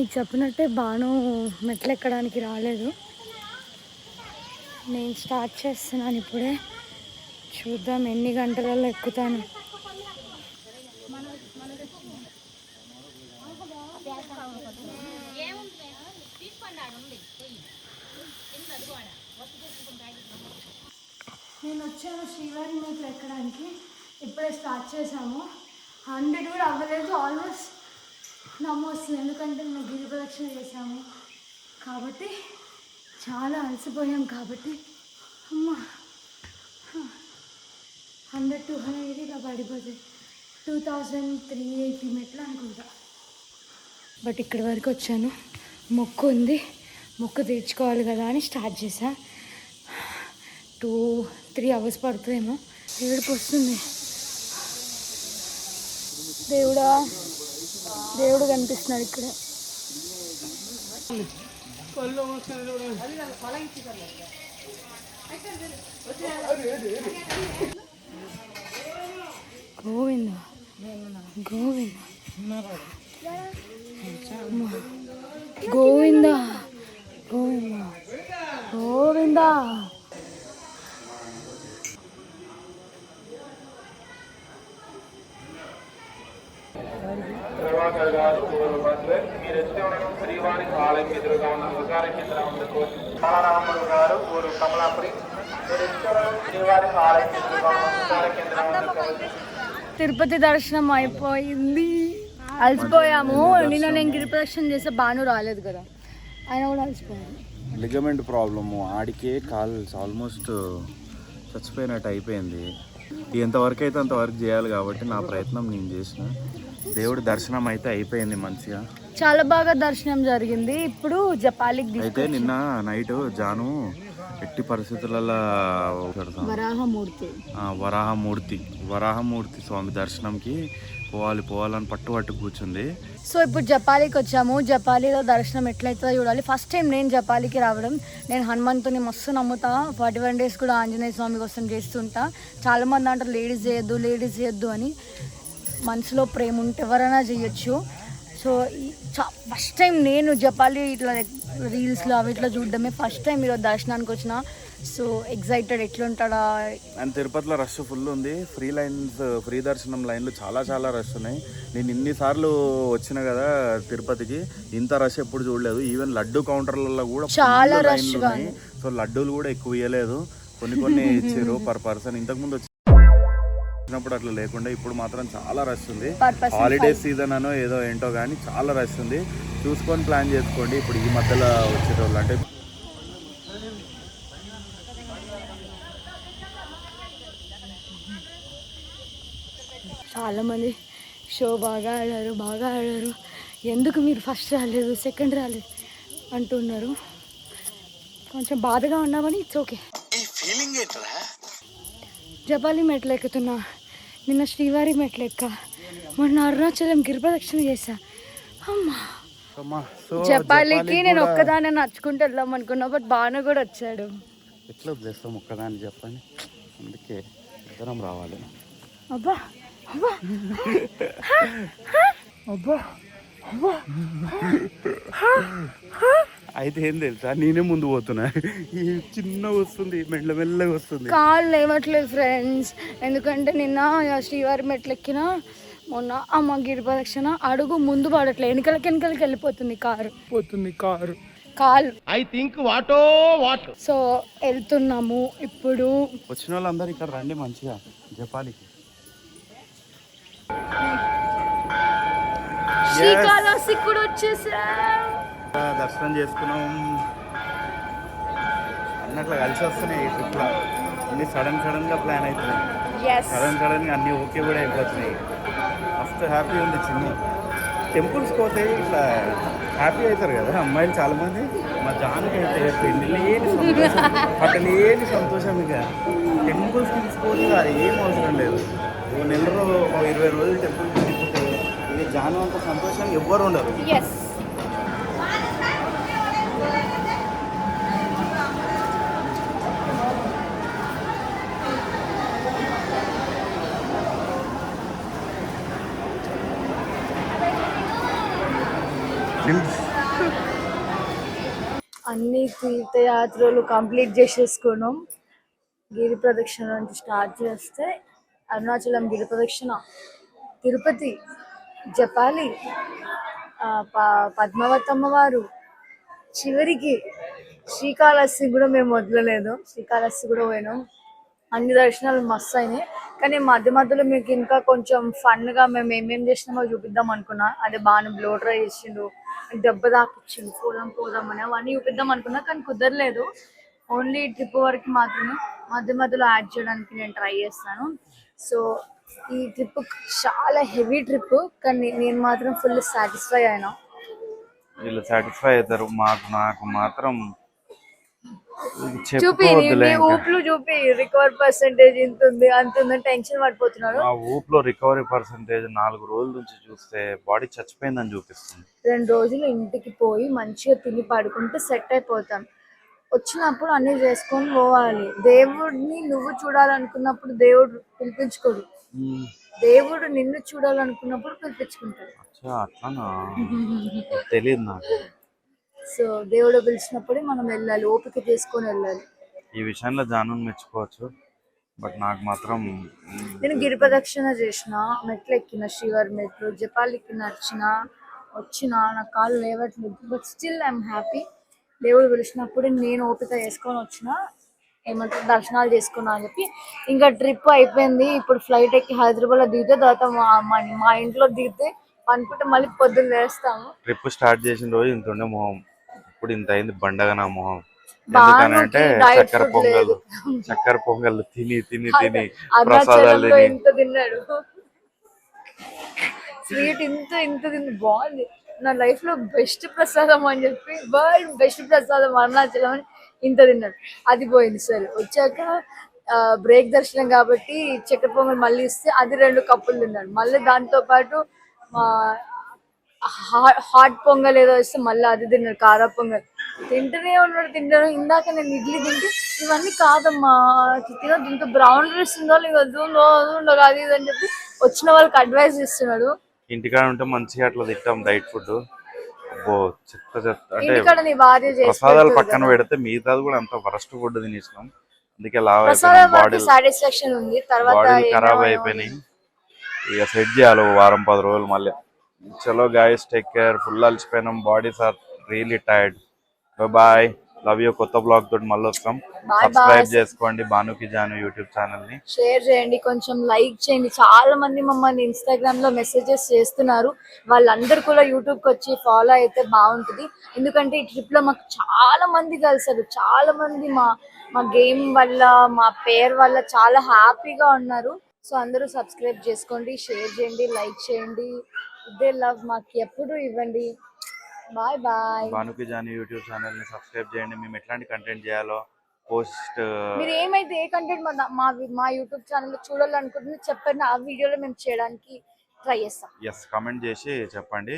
నీకు చెప్పినట్టే బాను మెట్లు ఎక్కడానికి రాలేదు. నేను స్టార్ట్ చేస్తున్నాను ఇప్పుడే. చూద్దాం ఎన్ని గంటలలో ఎక్కుతాను. నేను వచ్చాను శ్రీవారి మెట్లు ఎక్కడానికి. ఇప్పుడే స్టార్ట్ చేసాము. 100 కూడా అవ్వలేదు. ఆల్మోస్ట్ నమ్మొస్తుంది, ఎందుకంటే మేము గిరి ప్రదక్షిణ చేసాము కాబట్టి, చాలా అలసిపోయాం కాబట్టి. అమ్మ 100-200 ఇలా పడిపోతుంది. 2380 మెట్లు అనుకుంటా. బట్ ఇక్కడి వరకు వచ్చాను. మొక్కు ఉంది, మొక్కు తీర్చుకోవాలి కదా అని స్టార్ట్ చేశా. 2-3 అవర్స్ పడుతుందేమో. ఏడుపు వస్తుంది. దేవుడు కనిపిస్తున్నాడు ఇక్కడ. గోవింద గోవింద గోవింద గోవింద గోవింద. శ్రీవారి ఆలయం ఎదురుగా ఉన్న ప్రచార కేంద్రం బాలరాముడు గారు ఊరు కమలాపురి. శ్రీవారి ఆలయం ఎదురుగా ఉన్న ప్రచార కేంద్రం. తిరుపతి దర్శనం అయిపోయింది. అలసిపోయాము. నిన్న నేను గిరి ప్రదక్షిణ చేస్తే బాను రాలేదు కదా, ఆయన కూడా అలసిపోయాను. లిగమెంట్ ప్రాబ్లము, ఆడికే కాల్ ఆల్మోస్ట్ చచ్చిపోయినట్టు అయిపోయింది. ఎంతవరకు అయితే అంతవరకు చేయాలి కాబట్టి నా ప్రయత్నం నేను చేసిన. దేవుడి దర్శనం అయితే అయిపోయింది మంచిగా, చాలా బాగా దర్శనం జరిగింది. ఇప్పుడు జపాలికి అయితే నిన్న నైట్ జాను ఎట్టి పరిస్థితులలో వరాహమూర్తి స్వామి దర్శనంకి పోవాలని పట్టు కూర్చుంది. సో ఇప్పుడు జపాలికి వచ్చాము. జపాలిలో దర్శనం ఎట్లయితుందో చూడాలి. ఫస్ట్ టైం నేను జపాలికి రావడం. నేను హనుమంతుని మస్తు నమ్ముతా. 41 days కూడా ఆంజనేయ స్వామి కోసం చేస్తుంటా. చాలామంది అంటారు లేడీస్ చేయొద్దు అని. మనసులో ప్రేమ ఉంటే ఎవరైనా చేయొచ్చు. సో ఫస్ట్ టైం నేను జపాలి ఇట్లా రీల్స్లో అవి ఇట్లా చూడడమే ఫస్ట్ టైం ఈరోజు దర్శనానికి వచ్చిన. సో ఎగ్జైటెడ్ ఎట్లుంటాడా. అండ్ తిరుపతిలో రష్ ఫుల్ ఉంది. ఫ్రీ దర్శనం లైన్లు చాలా రష్ ఉన్నాయి. నేను ఇన్నిసార్లు వచ్చిన కదా తిరుపతికి, ఇంత రష్ ఎప్పుడు చూడలేదు. ఈవెన్ లడ్డు కౌంటర్లలో కూడా చాలా రష్ ఉన్నాయి. సో లడ్డూలు కూడా ఎక్కువ ఇవ్వలేదు, కొన్ని ఇచ్చారు పర్ పర్సన్. ఇంతకుముందు వచ్చినప్పుడు అట్లా లేకుండా ఇప్పుడు మాత్రం చాలా రష్ ఉంది. హాలిడే సీజన్ అనో ఏదో ఏంటో కానీ చాలా రష్ ఉంది. చూసుకొని ప్లాన్ చేసుకోండి. ఇప్పుడు ఈ మధ్యలో వచ్చేటోళ్ళు అంటే చాలామంది షో బాగా ఆడారు, ఎందుకు మీరు ఫస్ట్ రాలేదు, సెకండ్ రాలేదు అంటున్నారు. కొంచెం బాధగా ఉన్నామని ఇట్స్ ఓకే. జపాలి మెట్లు ఎక్కుతున్నా. నిన్న శ్రీవారి మెట్లు ఎక్క, మొన్న అరుణాచలం గిరి ప్రదక్షిణ చేశా. అమ్మా జపాలికి నేను ఒక్కదాన్ని నడుచుకుంటూ వెళ్దాం అనుకున్నా, బట్ బాను కూడా వచ్చాడు. ఎట్లా వదిలేస్తాం ఒక్కదాన్ని చెప్పండి, అందుకే ఇద్దరం రావాలి. అబ్బా అబ్బా అబ్బా అబ్బా. అయితే ఏం తెలుసా, నేనే ముందు పోతున్నా. ఈ చిన్నగా వస్తుంది, మెల్లగా వస్తుంది, కాళ్ళు లేవట్లేదు ఫ్రెండ్స్. ఎందుకంటే నిన్న శ్రీవారి మెట్లు ఎక్కిన, మొన్న అమ్మ గిరి ప్రదక్షిణ అడుగు ముందు పడట్లేదు, వెనకలకి వెళ్ళిపోతుంది కాలు. ఐ థింక్ సో వెళ్తున్నాము ఇప్పుడు. వచ్చిన వాళ్ళందరూ ఇక్కడ రండి మంచిగా జపాలికి. శ్రీకాళహస్తి కూడా వచ్చేసా. దర్శనం చేసుకున్నాం అన్నట్లు కలిసి వస్తున్నాయి. ఈ ట్రిప్లో అన్ని సడన్గా ప్లాన్ అవుతున్నాయి. సడన్గా అన్నీ ఓకే కూడా అయిపోతున్నాయి. మస్తు హ్యాపీ ఉంది. చిన్న టెంపుల్స్కి పోతే ఇట్లా హ్యాపీ అవుతారు కదా అమ్మాయిలు చాలామంది. మా జాన్కి అయితే పట్టలేని సంతోషం. ఇక టెంపుల్స్కి తీసుకుపోతే అది ఏం అవసరం లేదు. ఓ నెలలో 20 రోజులు టెంపుల్కి తిప్పుతే ఇక జాను అంత సంతోషం ఎవ్వరు ఉండరు. అన్ని తీర్థయాత్రలు కంప్లీట్ చేసేసుకున్నాం. గిరి ప్రదక్షిణ నుంచి స్టార్ట్ చేస్తే అరుణాచలం గిరి ప్రదక్షిణ, తిరుపతి, జపాలి, పద్మావతమ్మ వారు, చివరికి శ్రీకాళహస్తి కూడా మేము వదలలేదు. శ్రీకాళహస్తి కూడా పోయినాం. అన్ని దర్శనాలు మస్తు అయినాయి. కానీ మధ్య మధ్యలో మీకు ఇంకా కొంచెం ఫన్గా మేము ఏమేమి చేసినామో చూపిద్దాం అనుకున్నా. అదే బాగా బ్లో డ్రై చేసిండు, దెబ్బ తాకిచ్చిండు, పోదామని అవన్నీ చూపిద్దాం అనుకున్నా. కానీ కుదరలేదు. ఓన్లీ ట్రిప్ వరకు మాత్రమే మధ్య మధ్యలో యాడ్ చేయడానికి నేను ట్రై చేస్తాను. సో ఈ ట్రిప్ చాలా హెవీ ట్రిప్, కానీ నేను మాత్రం ఫుల్ సాటిస్ఫై అయినా. వీళ్ళు సాటిస్ఫై అవుతారు. నాకు మాత్రం చూపి ఊపులు చూపి రికవర్ పర్సెంటేజ్ ఇంత ఉంది అంత ఉందని టెన్షన్ పడిపోతున్నాడు. ఆ ఊపులో రికవరీ పర్సెంటేజ్ 4 రోజుల నుంచి చూస్తే బాడీ చచ్చిపోయిందని చూపిస్తుంది. 2 రోజులు ఇంటికి పోయి మంచిగా తిని పడుకుంటే సెట్ అయిపోతాం. వచ్చినప్పుడు అన్ని చేసుకొని పోవాలి. దేవుడిని నువ్వు చూడాలనుకున్నప్పుడు దేవుడు పిలిపించుకోడు, దేవుడు నిన్ను చూడాలనుకున్నప్పుడు పిలిపించుకుంటాడు. అట్లానా? తెలియదు నాకు. సో దేవుడు పిలిచినప్పుడే మనం వెళ్ళాలి, ఓపిక చేసుకొని వెళ్ళాలి. ఈ విషయంలో జానుని మెచ్చుకోవచ్చు. బట్ నాకు మాత్రం నేను గిరి ప్రదక్షిణ చేసిన, మెట్లు ఎక్కిన, శ్రీవారి మెట్లు, జపాలికి నడిచిన, వచ్చిన, నా కాళ్ళు లేవట్లేదు. But still I'm happy. దేవుడు పిలిచినప్పుడు నేను ఓపిక చేసుకొని వచ్చిన, ఏమంటారు దర్శనాలు చేసుకున్నా అని చెప్పి. ఇంకా ట్రిప్ అయిపోయింది. ఇప్పుడు ఫ్లైట్ ఎక్కి హైదరాబాద్లో దిగితే తర్వాత మా ఇంట్లో దిగితే అనుకుంటే మళ్ళీ పొద్దున్న వేస్తాము. ట్రిప్ స్టార్ట్ చేసిన రోజు ఇంత ఉండే మొహం, ఇప్పుడు ఇంత అయింది బండగా నా మొహం. ఎందుకనంటే చక్కెర పొంగల్ తిని తిని తిని ప్రసాదాలు తిని ఇంత తిన్నాడు, స్వీట్ ఇంత తిని బాగుంది. నా లైఫ్ లో బెస్ట్ ప్రసాదం అని చెప్పి, వరల్డ్ బెస్ట్ ప్రసాదం అరుణాచలం అని ఇంత తిన్నాడు. అది పోయింది. సరే వచ్చాక బ్రేక్ దర్శనం కాబట్టి చక్కెర పొంగల్ మళ్ళీ ఇస్తే అది 2 కప్పులు తిన్నాడు. మళ్ళీ దాంతో పాటు హాట్ పొంగల్ ఏదో ఇస్తే మళ్ళీ అది తిన్నాడు, కారా పొంగల్ తింటూనే ఉన్నాడు. ఇందాక నేను ఇడ్లీ తింటే ఇవన్నీ కాదమ్మా తినో, దీంతో బ్రౌన్ రైస్ ఉందో ఉండదు అది ఇది అని చెప్పి వచ్చిన వాళ్ళకి అడ్వైస్ ఇస్తున్నాడు. ఇంటికాడ ఉంటే మంచిగా అట్లా తింటాం డైట్ ఫుడ్. అంటే ప్రసాదాలు పక్కన పెడితే మిగతాది కూడా అంత వరస్ట్ ఫుడ్ తినేసినాం. అందుకే లావ్ సాటిస్ఫాక్షన్ ఉంది. తర్వాత ఖరాబ్ అయిపోయినాయి. ఇక సెట్ చేయాలి 1-10 రోజులు మళ్ళీ. చలో గైస్, టేక్ కేర్. ఫుల్ అలసిపోయినాం, bodies are really tired. Bye, love you. కొత్త బ్లాగ్ తోటి మళ్ళీ వస్తాం. సబ్స్క్రైబ్ చేసుకోండి భానుకి జాను యూట్యూబ్ ఛానల్ ని, షేర్ చేయండి, కొంచెం లైక్ చేయండి. చాలా మంది మమ్మల్ని ఇన్స్టాగ్రామ్ లో మెసేజెస్ చేస్తున్నారు. వాళ్ళందరూ కూడా యూట్యూబ్ కి వచ్చి ఫాలో అయితే బాగుంటుంది. ఎందుకంటే ఈ ట్రిప్ లో మాకు చాలా మంది కలిసారు. చాలా మంది మా గేమ్ వల్ల, మా పేరు వల్ల చాలా హ్యాపీగా ఉన్నారు. సో అందరూ సబ్స్క్రైబ్ చేసుకోండి, షేర్ చేయండి, లైక్ చేయండి. ఇదే లవ్ మాకు ఎప్పుడు ఇవ్వండి. Bye bye. భానుకి జాను యూట్యూబ్ ఛానల్ ని సబ్స్క్రైబ్ చేయండి. మేము ఎట్లాంటి కంటెంట్ చేయాలో పోస్ట్, మీరు ఏమైతే ఏ కంటెంట్ మా యూట్యూబ్ ఛానల్ లో చూడాలనుకుంటున్నా చెప్పండి. ఆ వీడియోలో మేము చేయడానికి ట్రై చేస్తాం. కామెంట్ చేసి చెప్పండి.